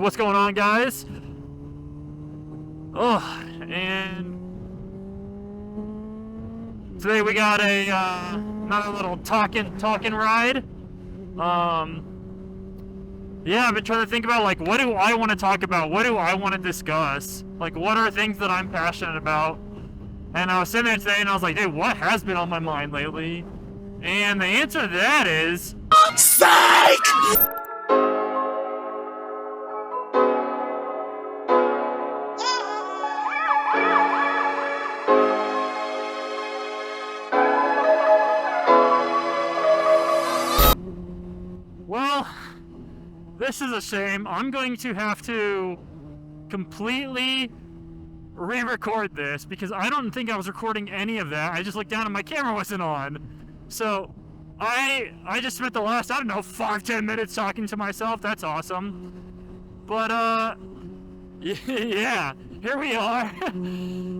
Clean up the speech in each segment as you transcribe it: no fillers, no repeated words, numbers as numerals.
What's going on, guys? Oh, and today we got another little talking ride. Yeah, I've been trying to think about, like, what do I want to talk about? What do I want to discuss? Like, what are things that I'm passionate about? And I was sitting there today and I was like, dude, what has been on my mind lately? And the answer to that is... Psych! Well, this is a shame. I'm going to have to completely re-record this because I don't think I was recording any of that. I just looked down and my camera wasn't on. So I just spent the last, I don't know, 5-10 minutes talking to myself. That's awesome. But yeah, here we are.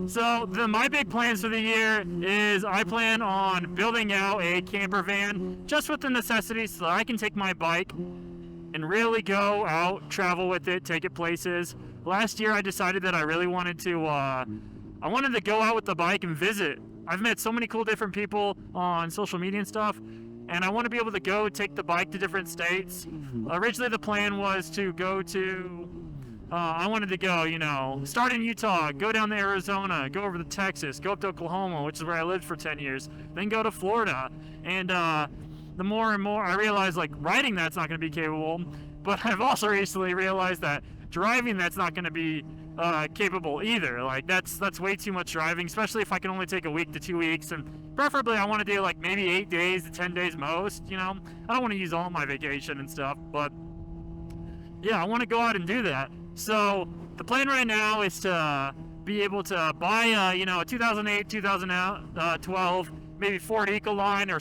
So my big plans for the year is I plan on building out a camper van just with the necessities so that I can take my bike and really go out, travel with it, take it places. Last year I decided that I really wanted to I wanted to go out with the bike and visit. I've met so many cool different people on social media and stuff, and I want to be able to go take the bike to different states. Originally the plan was to go to I wanted to go, you know, start in Utah, go down to Arizona, go over to Texas, go up to Oklahoma, which is where I lived for 10 years, then go to Florida. And the more and more I realized, like, riding that's not going to be capable, but I've also recently realized that driving that's not going to be capable either. Like, that's way too much driving, especially if I can only take a week to 2 weeks, and preferably I want to do like maybe 8 days to 10 days most, you know. I don't want to use all my vacation and stuff, but yeah, I want to go out and do that. So the plan right now is to be able to buy you know, a 2008, 2012, maybe Ford Ecoline or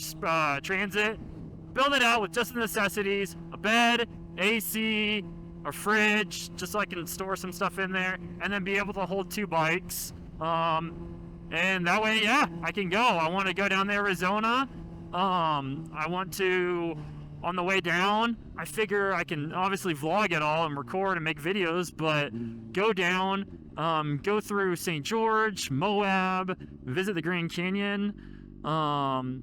Transit, build it out with just the necessities, a bed, AC, a fridge, just so I can store some stuff in there, and then be able to hold 2 bikes. And that way, yeah, I can go. I want to go down to Arizona. I want to, on the way down, I figure I can obviously vlog it all and record and make videos, but go down, go through St. George, Moab, visit the Grand Canyon, and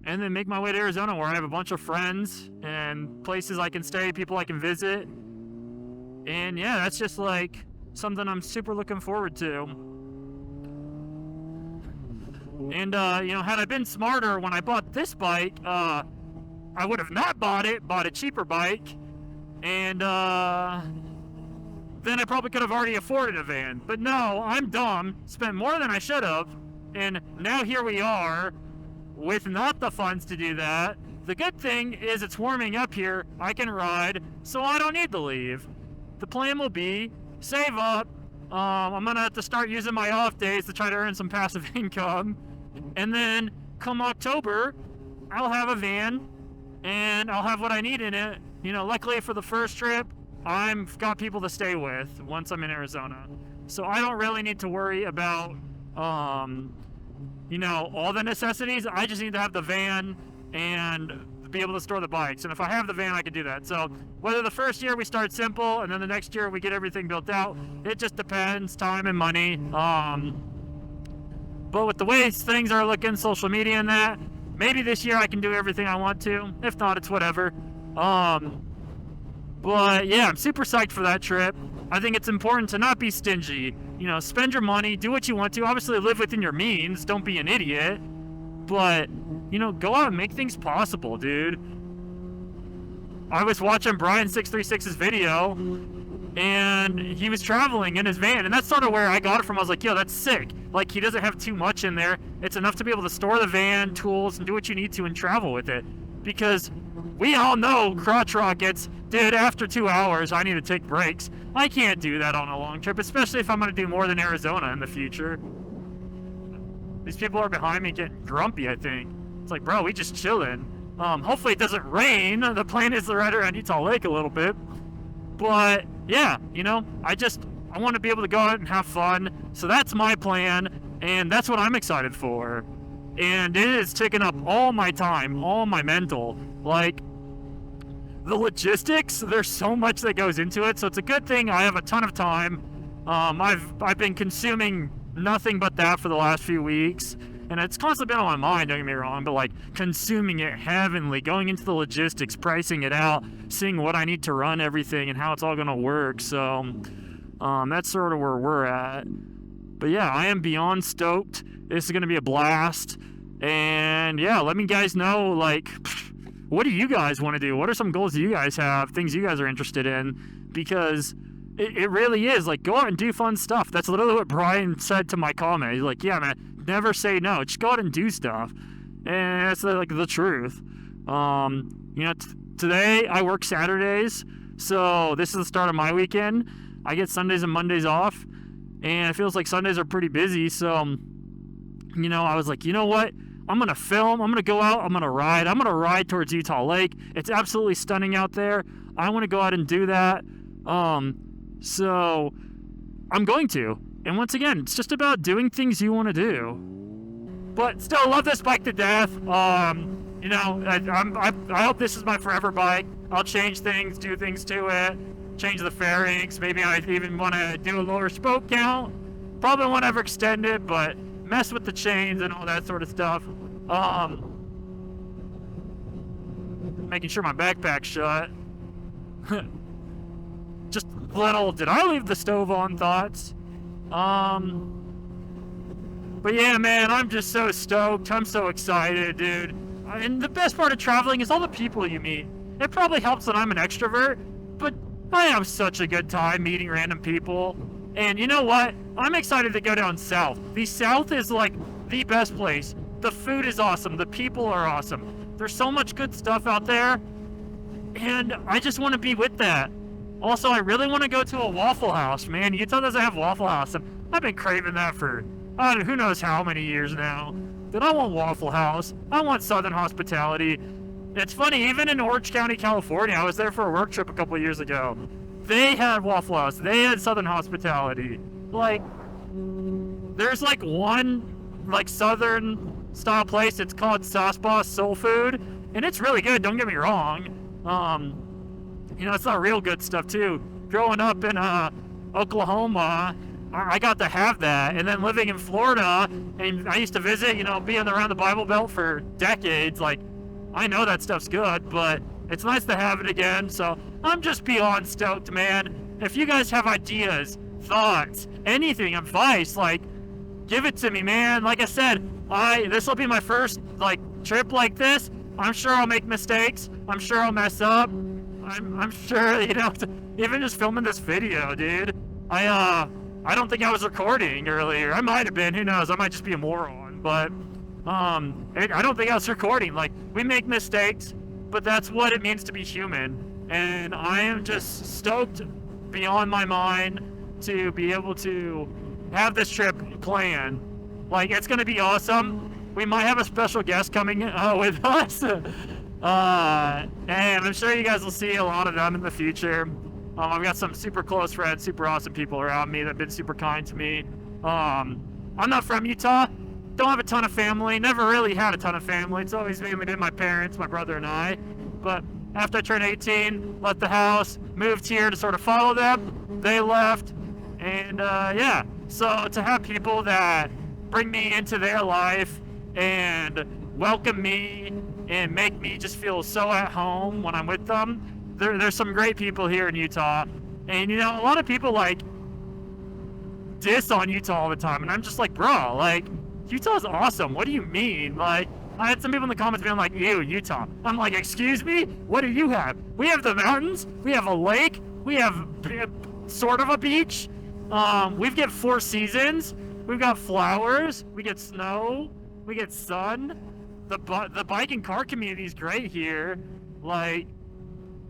then make my way to Arizona where I have a bunch of friends and places I can stay, people I can visit. And yeah, that's just like something I'm super looking forward to. And you know, had I been smarter when I bought this bike, I would have not bought a cheaper bike, and then I probably could have already afforded a van. But no, I'm dumb, spent more than I should have, and now here we are with not the funds to do that. The good thing is it's warming up here, I can ride, so I don't need to leave. The plan will be save up. I'm gonna have to start using my off days to try to earn some passive income, and then come October, I'll have a van and I'll have what I need in it. You know, luckily for the first trip, I've got people to stay with once I'm in Arizona, so I don't really need to worry about you know, all the necessities. I just need to have the van and be able to store the bikes, and if I have the van I can do that. So whether the first year we start simple and then the next year we get everything built out, it just depends, time and money. But with the way things are looking, social media and that, maybe this year I can do everything I want to. If not, it's whatever. But yeah, I'm super psyched for that trip. I think it's important to not be stingy. You know, spend your money, do what you want to. Obviously live within your means, don't be an idiot. But, you know, go out and make things possible, dude. I was watching Brian636's video, and he was traveling in his van, and that's sort of where I got it from. I was like, yo, that's sick. Like, he doesn't have too much in there. It's enough to be able to store the van, tools, and do what you need to and travel with it. Because we all know crotch rockets, dude, after 2 hours, I need to take breaks. I can't do that on a long trip, especially if I'm going to do more than Arizona in the future. These people are behind me getting grumpy, I think. It's like, bro, we just chilling. Hopefully it doesn't rain. The plan is right around Utah Lake a little bit. But, yeah, you know, I want to be able to go out and have fun. So that's my plan, and that's what I'm excited for. And it is taking up all my time, all my mental. Like, the logistics, there's so much that goes into it, so it's a good thing I have a ton of time. I've been consuming nothing but that for the last few weeks, and it's constantly been on my mind, don't get me wrong, but like consuming it heavily, going into the logistics, pricing it out, seeing what I need to run everything and how it's all going to work. So that's sort of where we're at. But yeah, I am beyond stoked. This is going to be a blast. And yeah, let me guys know, like, what do you guys want to do? What are some goals you guys have, things you guys are interested in? Because it really is, like, go out and do fun stuff. That's literally what Brian said to my comment. He's like, yeah, man, never say no. Just go out and do stuff. And that's, like, the truth. Today I work Saturdays, so this is the start of my weekend. I get Sundays and Mondays off, and it feels like Sundays are pretty busy, so, I was like, you know what? I'm going to film, I'm going to go out, I'm going to ride towards Utah Lake. It's absolutely stunning out there. I want to go out and do that. So I'm going to. And once again, it's just about doing things you want to do. But still, I love this bike to death. I hope this is my forever bike. I'll change things, do things to it, change the fairings. Maybe I even want to do a lower spoke count. Probably won't ever extend it, but mess with the chains and all that sort of stuff. Making sure my backpack's shut. Just little, did I leave the stove on thoughts? But yeah, man, I'm just so stoked. I'm so excited, dude. And the best part of traveling is all the people you meet. It probably helps that I'm an extrovert, but I have such a good time meeting random people. And you know what? I'm excited to go down south. The south is like the best place. The food is awesome. The people are awesome. There's so much good stuff out there. And I just want to be with that. Also, I really want to go to a Waffle House, man. Utah doesn't have Waffle House. And I've been craving that for who knows how many years now. But I want Waffle House. I want Southern hospitality. It's funny, even in Orange County, California, I was there for a work trip a couple of years ago. They had Waffle House. They had Southern hospitality. Like, there's like one like Southern style place. It's called Sauce Boss Soul Food, and it's really good. Don't get me wrong. It's not real good stuff too. Growing up in Oklahoma, I got to have that, and then living in Florida, and I used to visit. Being around the Bible Belt for decades, like I know that stuff's good, but it's nice to have it again. So I'm just beyond stoked, man. If you guys have ideas, thoughts, anything, advice, like, give it to me, man. Like I said, this will be my first like trip like this. I'm sure I'll make mistakes. I'm sure I'll mess up. I'm sure, even just filming this video, dude. I don't think I was recording earlier. I might have been. Who knows? I might just be a moron. But I don't think I was recording. Like, we make mistakes, but that's what it means to be human. And I am just stoked beyond my mind to be able to have this trip planned. Like, it's going to be awesome. We might have a special guest coming with us. And I'm sure you guys will see a lot of them in the future. I've got some super close friends, super awesome people around me that have been super kind to me. I'm not from Utah. Don't have a ton of family. Never really had a ton of family. It's always mainly been my parents, my brother, and I. But after I turned 18, left the house, moved here to sort of follow them. They left. And yeah, so to have people that bring me into their life and welcome me and make me just feel so at home when I'm with them. There's some great people here in Utah. And, a lot of people, like, diss on Utah all the time. And I'm just like, bro, like, Utah's awesome. What do you mean? Like, I had some people in the comments being like, ew, Utah. I'm like, excuse me? What do you have? We have the mountains. We have a lake. We have sort of a beach. We've got 4 seasons. We've got flowers. We get snow. We get sun. The bike and car community is great here. Like,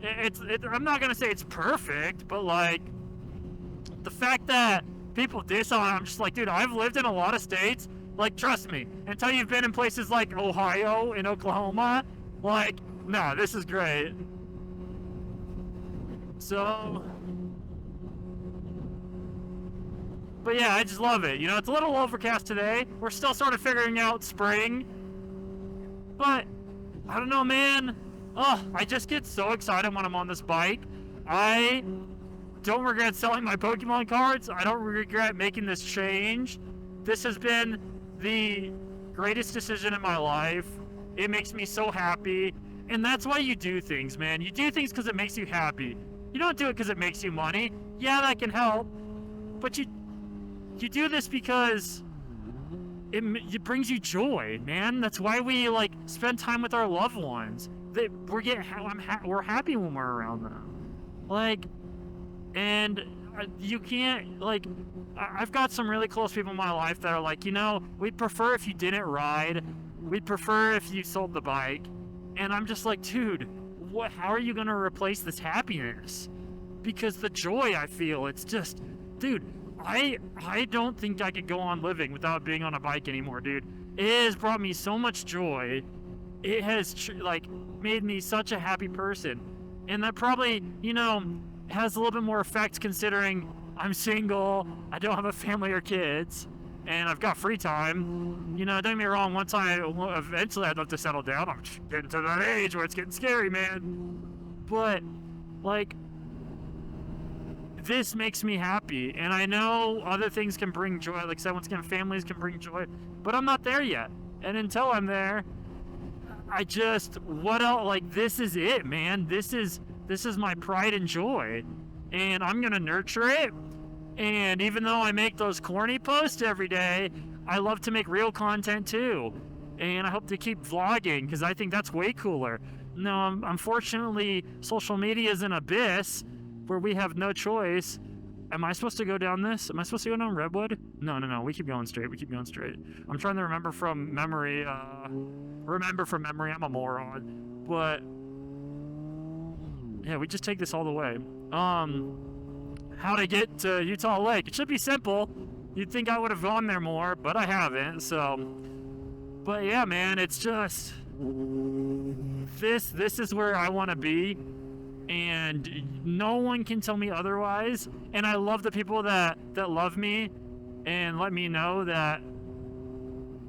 I'm not gonna say it's perfect, but like, the fact that people diss on it, I'm just like, dude, I've lived in a lot of states. Like, trust me, until you've been in places like Ohio and Oklahoma, like, no, this is great. So, but yeah, I just love it. It's a little overcast today. We're still sort of figuring out spring. But, I don't know, man. Oh, I just get so excited when I'm on this bike. I don't regret selling my Pokemon cards. I don't regret making this change. This has been the greatest decision in my life. It makes me so happy. And that's why you do things, man. You do things because it makes you happy. You don't do it because it makes you money. Yeah, that can help. But you do this because it brings you joy, man. That's why we like spend time with our loved ones. We're happy when we're around them. Like, and you can't, like, I've got some really close people in my life that are like, you know, we'd prefer if you didn't ride. We'd prefer if you sold the bike. And I'm just like, dude, how are you going to replace this happiness? Because the joy I feel, it's just, dude, I don't think I could go on living without being on a bike anymore, dude. It has brought me so much joy. It has, made me such a happy person. And that probably, you know, has a little bit more effect considering I'm single, I don't have a family or kids, and I've got free time. You know, don't get me wrong, eventually I'd love to settle down. I'm getting to that age where it's getting scary, man. But, like, this makes me happy. And I know other things can bring joy. Like I said, once again, families can bring joy. But I'm not there yet. And until I'm there, what else? Like, this is it, man. This is my pride and joy. And I'm going to nurture it. And even though I make those corny posts every day, I love to make real content too. And I hope to keep vlogging because I think that's way cooler. No, unfortunately, social media is an abyss where we have no choice. Am I supposed to go down this? Am I supposed to go down Redwood? No. We keep going straight. I'm trying to remember from memory. I'm a moron. But yeah, we just take this all the way. How to get to Utah Lake? It should be simple. You'd think I would have gone there more, but I haven't. So, but yeah, man, it's just this is where I want to be, and no one can tell me otherwise. And I love the people that love me and let me know that,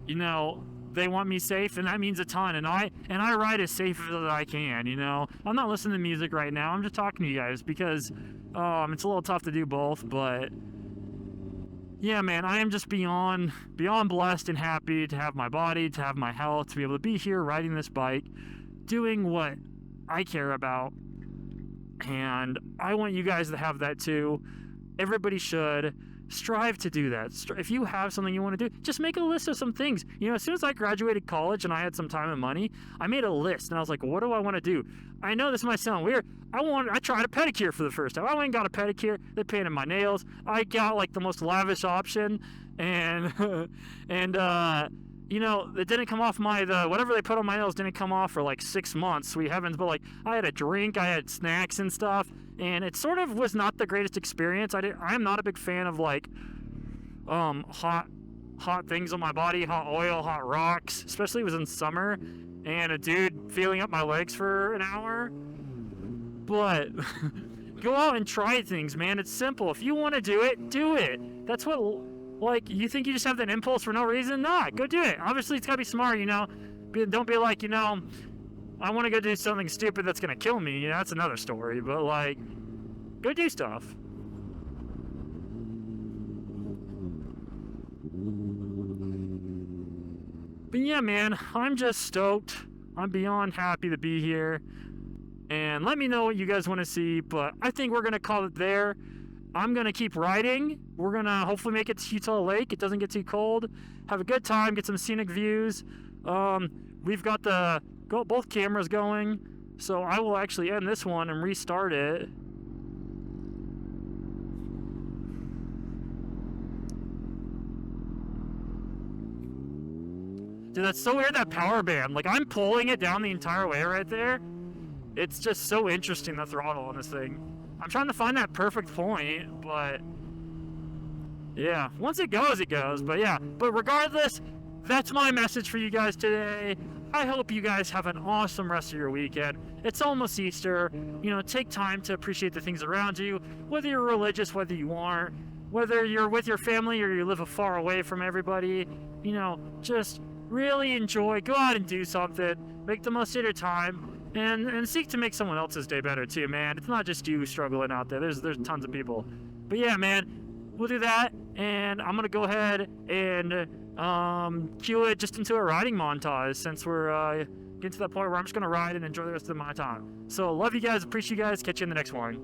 you know, they want me safe, and that means a ton. And I ride as safe as I can, you know. I'm not listening to music right now. I'm just talking to you guys because it's a little tough to do both. But yeah, man, I am just beyond blessed and happy to have my body, to have my health, to be able to be here riding this bike, doing what I care about. And I want you guys to have that too. Everybody should. Strive to do that. If you have something you want to do, just make a list of some things. You know, as soon as I graduated college and I had some time and money, I made a list and I was like, what do I want to do? I know this might sound weird. I tried a pedicure for the first time. I went and got a pedicure. They painted my nails. I got like the most lavish option, and you know, it didn't come off whatever they put on my nails didn't come off for like 6 months, sweet heavens. But like, I had a drink, I had snacks and stuff, and it sort of was not the greatest experience. I'm not a big fan of like, hot things on my body, hot oil, hot rocks, especially it was in summer, and a dude feeling up my legs for an hour. But go out and try things, man. It's simple. If you want to do it, do it. That's what, like, you think you just have that impulse for no reason? Nah, go do it. Obviously, it's got to be smart, you know. Don't be like, you know, I want to go do something stupid that's going to kill me. You know, that's another story. But, like, go do stuff. But yeah, man, I'm just stoked. I'm beyond happy to be here. And let me know what you guys want to see. But I think we're going to call it there. I'm going to keep riding. We're going to hopefully make it to Utah Lake. It doesn't get too cold. Have a good time. Get some scenic views. We've got both cameras going. So I will actually end this one and restart it. Dude, that's so weird, that power band. Like, I'm pulling it down the entire way right there. It's just so interesting, the throttle on this thing. I'm trying to find that perfect point, but yeah, once it goes, it goes. But yeah, but regardless, that's my message for you guys today. I hope you guys have an awesome rest of your weekend. It's almost Easter. You know, take time to appreciate the things around you, whether you're religious, whether you aren't, whether you're with your family or you live far away from everybody. You know, just really enjoy. Go out and do something. Make the most of your time. and seek to make someone else's day better too, man. It's not just you struggling out there. There's tons of people. But yeah, man, we'll do that, and I'm gonna go ahead and cue it just into a riding montage since we're getting to that point where I'm just gonna ride and enjoy the rest of my time. So love you guys, appreciate you guys, catch you in the next one.